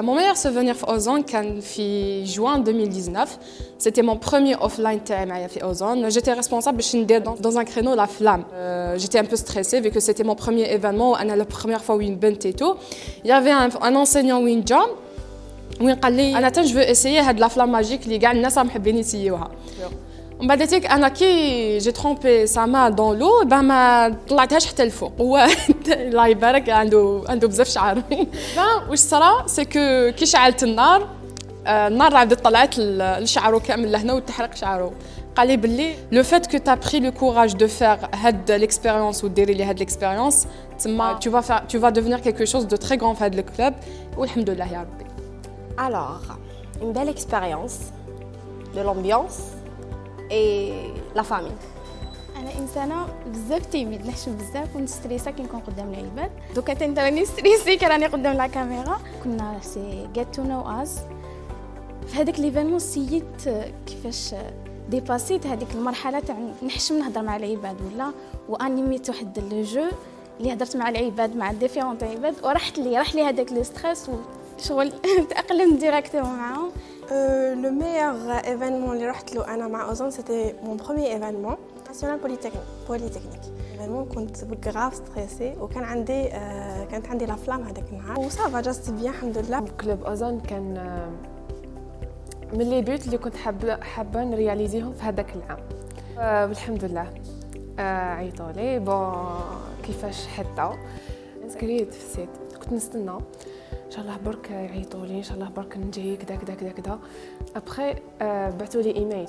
Mon meilleur souvenir في Ozon كان في juin 2019. C'était mon premier offline تاعي معايا في Ozon. J'étais responsable باش ندير dans un créneau la flamme. J'étais un peu stressée vu que c'était mon premier événement وانا la première fois وين بنت et tout. Il y avait un enseignant وين جا وين قال لي انا je veux essayer هاد la flamme magique اللي كاع الناس راهم محبين يسيوها. ومن بعد تيك انا كي جي ترومبي ساما دون لو ما طلعتهاش حتى الفوق. هو الله يبارك عنده بزاف شعر. واش صرا سي كو كي شعلت النار عاد طلعت لشعره كامل لهنا وتحرق شعره. قال لي باللي لو فات كو تا بري لو كوراج دو فير هاد ليكسبيريونس وديري لي هاد ليكسبيريونس تما tu vas devenir quelque chose de très grand في هاد الكلوب والحمد لله يا ربي. Alors, une belle expérience, de l'ambiance et la famille. انا انسانه بزاف تيميد نحشم بزاف ونستريسا كي نكون قدام العباد دوكا تاني ستريسي كي راني قدام لا كاميرا كنا سي جيت تو نو اس في هذاك ليفينمون سييت كيفاش ديباسيت هذيك المرحله تاع نحشم نهضر مع العباد ولا وانيميت واحد لو جو اللي هضرت مع العباد مع ديفيرونت عباد وراح لي هذاك لو ستريس وشغل تاقلمت ديراكتومون معاهم. Le meilleur événement اللي رحت له أنا مع أوزون c'était mon premier événement national polytechnique. Événement كنت بغراف ستريسي وكان كانت عندي لا فلام هذاك النهار وصافا جاست بيان الحمد لله. كلوب أوزون كان من لي بيوت اللي كنت حابة نرياليزيهم في هذاك العام. والحمد لله عيطوا لي كيفاش حتى سكريت في السيت كنت نستنى ان شاء الله برك يعيطوا لي ان شاء الله برك نجي كذا ابخي بعثوا لي ايميل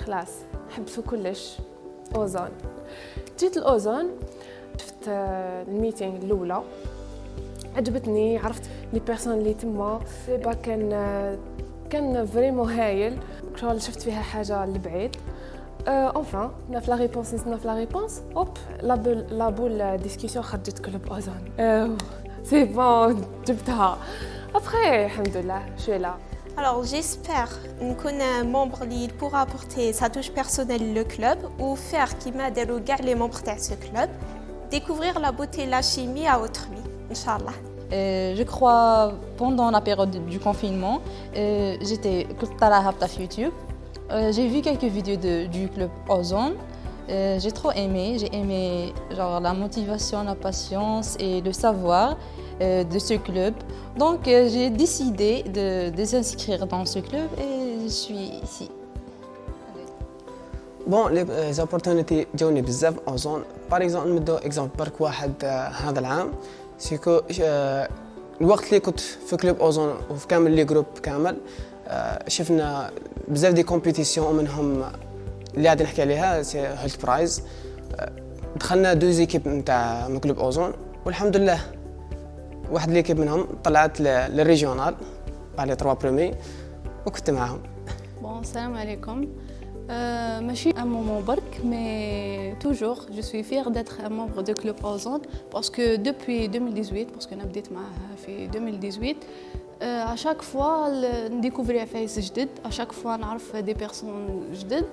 خلاص حبسوا كلش اوزون. جيت الاوزون شفت الميتينغ الاولى عجبتني عرفت لي بيرسون اللي تما با كان فريمون هايل شغل شفت فيها حاجه لبعيد. enfin ناف لا ريبونس اوب لا بول ديسكوسيون خرجت كلوب اوزون. C'est bon, جبتها. Après, alhamdoulilah, je suis là. Alors j'espère qu'un membre pourra apporter sa touche personnelle au club ou faire qui m'a déroulé les membres de ce club, découvrir la beauté et la chimie à autrui, Inch'Allah. Je crois pendant la période du confinement, j'étais sur YouTube. J'ai vu quelques vidéos du club Ozon. J'ai trop aimé, genre la motivation, la patience et le savoir de ce club. Donc j'ai décidé de s'inscrire dans ce club et je suis ici. Bon, les opportunités جاوني بزاف Ozon. Par exemple, ندو exemple برك واحد هذا العام سيكو الوقت اللي كنت في كلوب Ozon وفي كامل لي جروب كامل شفنا بزاف دي كومبيتيسيون ومنهم اللي غادي نحكي عليها سي هولت برايز. دخلنا دو زيكيب نتاع كلوب اوزون والحمد لله واحد ليكيب منهم طلعت للريجيونال باغ لي 3 برومي وكنت معاهم. Bon, salam alaikum. ماشي un moment برك mais toujours je suis fière d'être un membre de Club Ozon parce que depuis 2018 parce que انا بديت معاها في 2018 à chaque fois نديكوفري عفايس جدد à chaque fois نعرف دي بيرسون جدد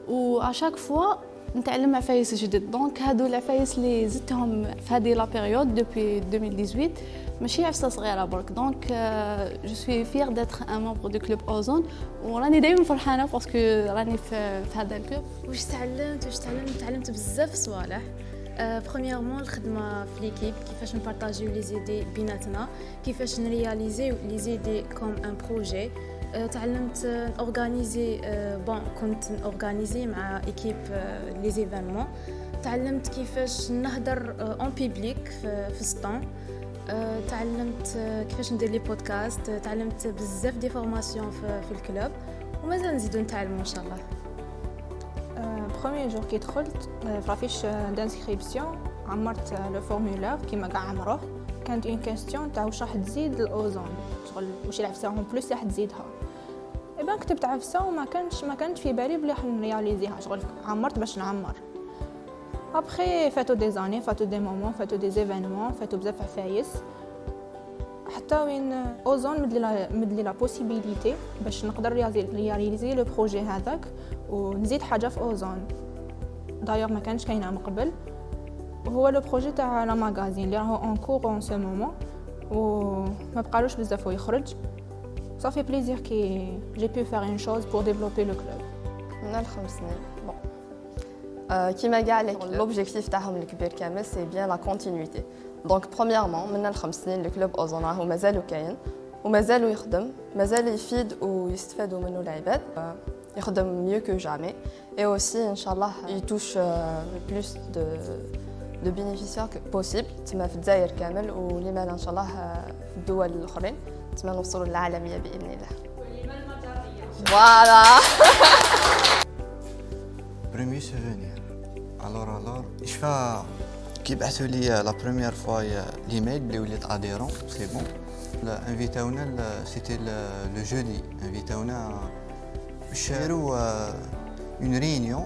و à chaque fois نتعلم عفايس جدد. دونك هادو العفايس اللي زدتهم في هذه لا بيريود دوبي 2018 ماشي عفسه صغيره برك. دونك جو سوي فير داتر ان ممبر دو كلوب اوزون وراني دايما فرحانه باسكو راني في هذا الكلوب. واش تعلمت بزاف صوالح. برومييرمون الخدمه في ليكيب كيفاش نبارطاجيو لي زيدي بيناتنا كيفاش نرياليزيو لي زيدي كوم ان بروجي. تعلمت اورغانيزي كنت اورغانيزي مع ايكيب لي زيفينمون. تعلمت كيفاش نهضر اون بيبليك في ستون. تعلمت كيفاش ندير لي بودكاست. تعلمت بزاف دي فورماسيون في الكلوب ومازال نزيدو نتعلموا ان شاء الله. بروميير جور كي دخلت فرافيش دانسكريبسيون عمرت لو فورمولير كيما كاع عمروه. كانت اون كاستيون تاع واش راح تزيد الاوزون شغل واش العفسه اون بلوس راح تزيدها. ايبان كتبت عفسه وما كانش في بالي بلي راح نرياليزيها شغل عمرت باش نعمر. ابخي فاتو دي زاني فاتو دي مومون فاتو دي زيفينمون فاتو بزاف عفايس حتى وين اوزون مدلي لا بوسيبيليتي باش نقدر رياليزي لو بروجي هذاك ونزيد حاجه في اوزون. دايوغ ما كانش كاينه من قبل وهو لو بروجي تاع لا ماغازين اللي راهو اون كور اون سو مومون وما بقالوش بزاف ويخرج. صافي بليزير كي جي بي فير اون شوز بور ديفلوبي لو كلوب. من الخمس سنين بون كيما كاع لوبجيكتيف تاعهم الكبير كامل سي بيان لا كونتينيتي. دونك برومييرمون من الخمس سنين الكلوب اوزون راهو مازالو كاين ومازالو يخدم، مازال يفيد ويستفادوا منه العباد، يخدم ميو كو جامي. اي اوسي ان شاء الله يتوش بلوس دو بينيفيسيار بوسيبل تما في الجزائر كامل ولماذا ان شاء الله في الدول الاخرين تما نوصلوا للعالميه باذن الله. فوالا بريمي سوفونير الور شفا كي بعثوا لي لا بروميير فوا ليميل بلي وليت اديرون سي بون انفيتاونا سيتي لو جودي انفيتاونا باش نديرو اون ريونيون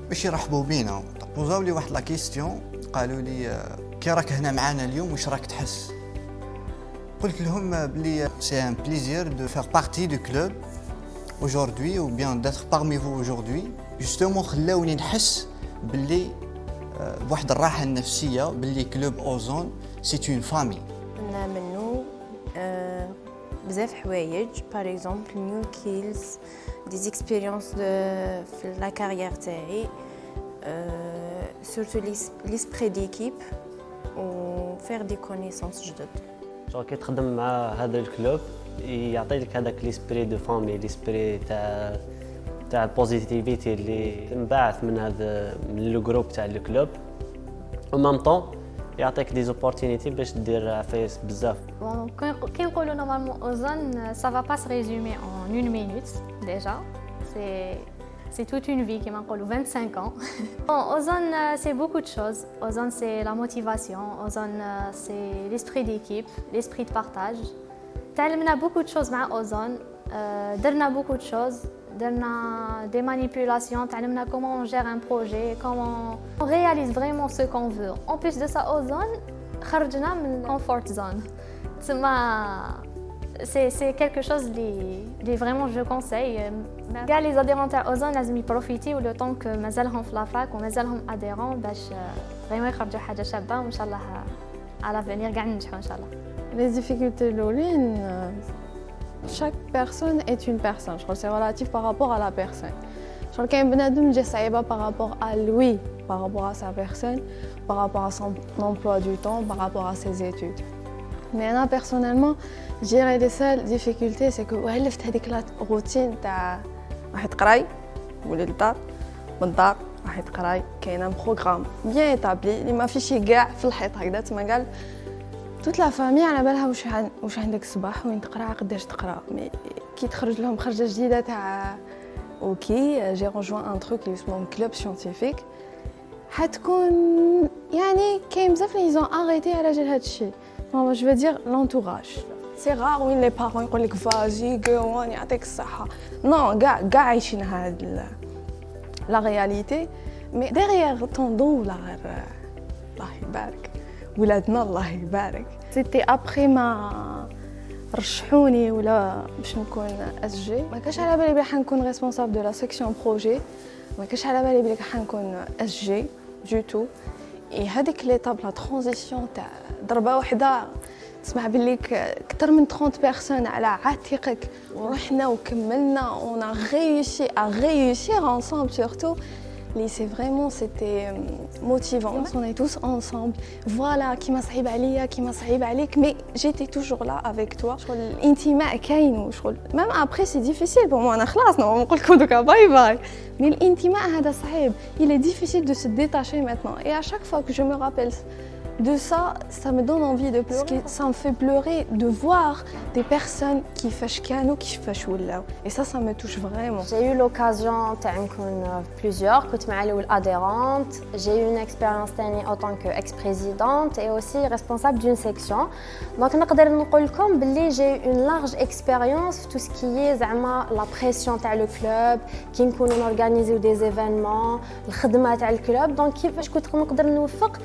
باش يرحبوا بينا. بوزاو لي واحد لا كيستيون قالوا لي كي راك هنا معانا اليوم واش راك تحس؟ قلت لهم بلي سي ان بليزير دو فير بارتي دو كلوب aujourd'hui ou bien d'être parmi vous aujourd'hui justement خلاوني نحس باللي بواحد الراحه النفسيه باللي كلوب اوزون سي اون فامي. قلنا منو بزاف حوايج باغ اكزومبل نيو كيلز دي زيكسبيريونس في لا كارير تاعي سورتو ليسبري ديكيب و فير دي كونيسونس جدد. كي تخدم مع هذا الكلوب يعطيك هذاك ليسبري دو فامي، ليسبري تاع البوزيتيفيتي اللي تنبعث من هذا من لو جروب تاع الكلوب، و مام طون يعطيك دي زوبورتينيتي باش دير عفايس بزاف. كي نقولوا نورمالمون اوزون سا فا با سي ريزومي ان اون مينوت ديجا c'est toute une vie كما نقولوا 25 ans. Ozone c'est beaucoup de choses. Ozone c'est la motivation, Ozone c'est l'esprit d'équipe, l'esprit de partage. تعلمنا beaucoup de choses مع Ozone. درنا beaucoup de choses. درنا des manipulations, تعلمنا comment on gère un projet, comment on réalise vraiment ce qu'on veut. En plus de ça Ozone خرجنا من comfort zone. C'est quelque chose اللي vraiment je conseille. كاع لي زاديرون تاع اوزون لازم يبروفيتيو لو طون كو مازالهم في لافاك ومازالهم اديرون باش فريمون يخرجوا حاجه شابه وان شاء الله على فينير كاع ننجحوا ان شاء الله. Les difficultés الاولين chaque personne est une personne. Je crois que c'est relatif par rapport à la personne. Je crois كاين بنادم جا صعيبه par rapport à lui, par rapport à sa personne, par rapport à son emploi du temps, par rapport à ses études. Mais moi personnellement, je dirais les seules difficultés c'est que ولفت هذيك لا روتين تاع واحد قراي ولي للدار من الدار واحد قراي كاين ان بروغرام بيان ايطابلي اللي ما فيش كاع في الحيط هكذا تما قال توت لا فامي على بالها واش عندك الصباح وين تقرا قداش تقرا مي كي تخرج لهم خرجه جديده تاع اوكي جي رجوان ان تروك اللي اسمه كلوب سيانتيفيك حتكون يعني كاين بزاف لي زون اريتي على جال هذا الشيء. Moi je veux dire l'entourage. C'est rare وين les parents يقول لك فازي قوان يعطيك الصحة. Non, كاع عايشين هاد la réalité. Mais derrière ton dos là الله يبارك ولادنا الله يبارك. C'était après ما رشحوني ولا باش نكون SG. ما كانش على بالي بلي حنكون responsable de la section projet. ما كانش على بالي بلي حنكون SG du tout. Et هذيك ليطاب لا ترانزيسيون تاع ضربه واحده تسمع باللي اكثر من 30 بيرسون على عاتقك ورحنا وكملنا on a réussi à réussir ensemble surtout لي سي فريمون سيتي موتيفون on est tous ensemble voilà كيما صعيب عليا كيما صعيب عليك مي جيتي توجور لا افيك توا شغل الانتماء كاين وشغل ميم ابري سي ديفيسيل بور مو انا خلاص نقول لكم دوكا باي باي مي الانتماء هذا صعيب il est difficile de se détacher maintenant et à chaque fois que je me rappelle de ça, ça me donne envie de pleurer. Ça me fait pleurer de voir des personnes qui fâchent كانوا qui fâchent ولاو. Et ça me touche vraiment. J'ai eu l'occasion تاع نكون plusieurs. كنت مع الأول adhérente. J'ai eu une expérience تاني en tant que ex-présidente et aussi responsable d'une section. Donc نقدر نقول لكم باللي j'ai eu une large expérience في tout ce qui est زعما la pression تاع le club, كي نكونوا نورغانيزيو des événements, الخدمة تاع الكلوب. Donc كيفاش كنت نقدر نوفق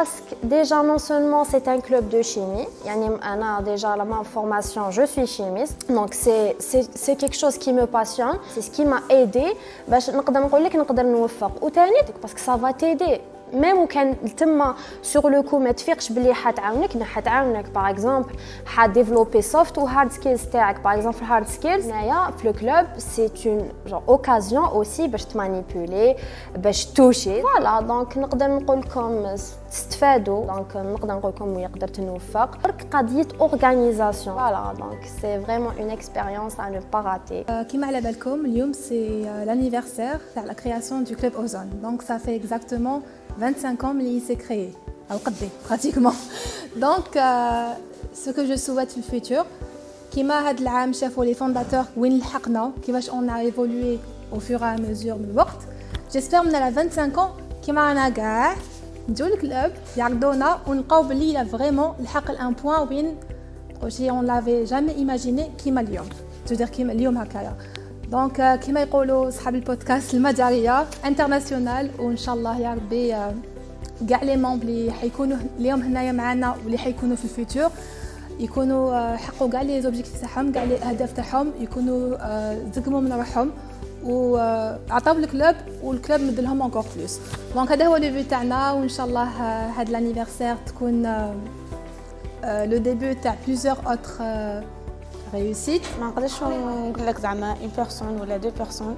parce que déjà non seulement c'est un club de chimie, يعني أنا déjà ma formation je suis chimiste, donc c'est quelque chose qui me passionne, c'est ce qui m'a aidé باش نقدر نقول لك نقدر نوفق وثاني parce que ça va t'aider ميم وكان تما سور لو كو ما تفيقش بلي حتعاونك ما حتعاونك باغ اكزومبل حديفلوبي سوفت وهارد سكيلز تاعك باغ اكزومبل هارد سكيلز هنايا في لو كلوب سي اون جون اوكازيون اوسي باش تمانيبولي باش توشي فوالا دونك نقدر نقول لكم تستفادوا دونك نقدر نقول لكم يقدر تنوفق برك قضيه اورغانيزاسيون فوالا دونك سي فريمون اون اكسبيريونس ا نو با راتي كيما على بالكم اليوم سي l'anniversaire تاع la création du club Ozone donc ça fait exactement 25 ans اللي s'est créé او قدي pratiquement donc ce que je souhaite في الفيتور كيما هاد العام شافوا لي فونداتور وين لحقنا كيفاش on a évolué au fur et à mesure من الوقت j'espère من على 25 ans كيما رانا كاع نديو الكلوب يعقدونا ونلقاو بلي لا فريمون لحق الان بوين وين اوشي اون لافي جامي ايماجيني كيما اليوم تدير كيما اليوم هكايا دونك كيما يقولوا صحاب البودكاست المداريه انترناسيونال وان شاء الله يا ربي كاع لي ممبر اللي حيكونوا اليوم هنايا معنا واللي حيكونوا في الفيتور يكونوا حققوا كاع لي زوبجيكتيف تاعهم كاع لي اهداف تاعهم يكونوا زقموا من روحهم وعطاو الكلوب والكلوب مدلهم انكور بلوس دونك هذا هو لو بي تاعنا وان شاء الله هاد لانيفرسير تكون لو ديبي تاع بليزيور اوتر ريوسيت ما نقدرش نقول لك زعما اون بيرسون ولا دو بيرسون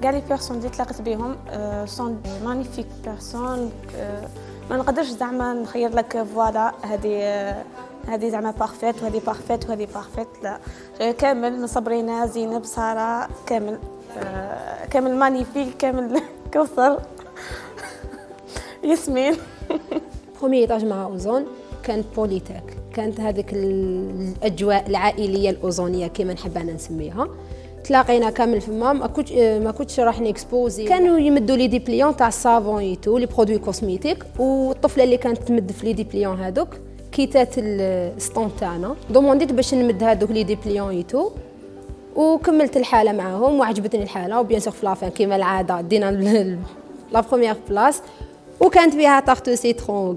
كاع لي بيرسون اللي تلاقيت بهم سون مانيفيك بيرسون ما نقدرش زعما نخير لك فوالا هذه زعما بارفيت وهذه بارفيت وهذه بارفيت لا كامل مصبرينا زينب ساره كامل مانيفيك كامل كوثر ياسمين بروميي ايطاج مع اوزون كانت بوليتيك كانت هذيك الاجواء العائليه الاوزونيه كما نحب انا نسميها تلاقينا كامل فما ما كنتش راح نكسبوزي كانوا يمدوا لي ديبليون تاع الصابون ايتو لي برودوي كوسميتيك والطفله اللي كانت تمد في لي ديبليون هذوك كيتات الستون تاعنا دومونديت باش نمد هذوك لي ديبليون ايتو وكملت الحاله معاهم وعجبتني الحاله وبيان سور في لافين كيما العاده دينا لا بروميير بلاص وكانت فيها طاختو سيترون